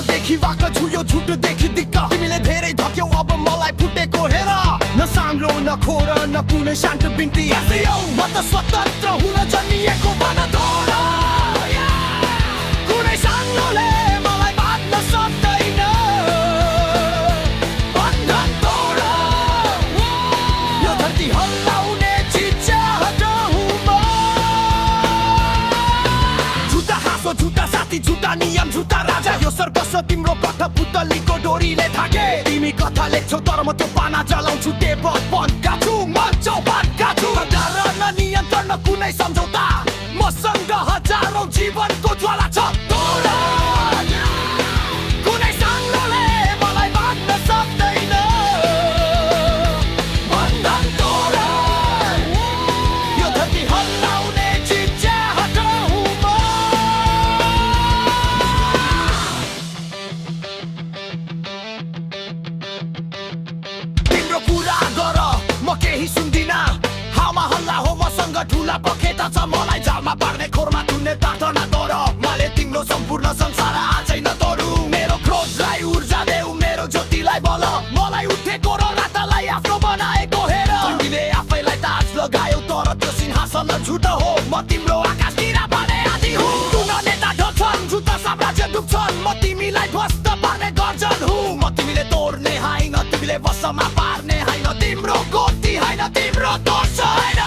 देखि वाक छु यो झुट देखि दिक्क तिमीले धेरै धक्यौ अब मलाई फुटेको हेर न साङ्लो न खोर न कुनै शान्त बिन्ती म त स्वतन्त्र हुन जन्मिएको बनदोड कुनै साङ्लोले मलाई बाँध्न सक्दैन बन्धन तोड यो धरती हल्लाउने चिच्याहट हुँ म झुटा हाँसो झुटा साथी झुटा नियम झुटा राजा यो सर्कस तिम्रो पथ पुतलीको डोरीले थाके तिमी कथा लेख्छौ तर म त्यो पाना जलाउँछु टेबल बन्द छु मन्छौ बन्द छु डर न नियन्त्रण न कुनै सम्झौता मसँग हजारौं जीवनको ज्वाला छ तोड कुनै साङ्लोले मलाई बाँध्न सक्दैन बन्धन तोड यो धरती हल्लाउने चिच्याहट हुँ म तिम्रो कुरा गर म केही सुन्दिन हावा हल्ला हो मसँग ठुला पखेटा छ मलाई जालमा पार्ने खोरमा तुन्ने प्रार्थना गर मैले तिम्रो सम्पूर्ण संसार आजै नतोडु मेरो क्रोधलाई ऊर्जा देऊ मेरो ज्योतिलाई बल मलाई उठेको र रातलाई आफ्नो बनाएको हेर तिमीले आफैलाई ताज लगायौ तर त्यो सिंहासन झुटो हो म तिम्रो आकाशतिर बने आदि हुँ तुन नेता ढल्छन् झुटा साम्राज्य डुब्छन् म तिमीलाई ध्वस्त पार्ने गर्जन हुँ म तिमीले तोड्ने होइन तिमीले वशमा पार्ने होइन तिम्रो गति होइन तिम्रो दोष होइन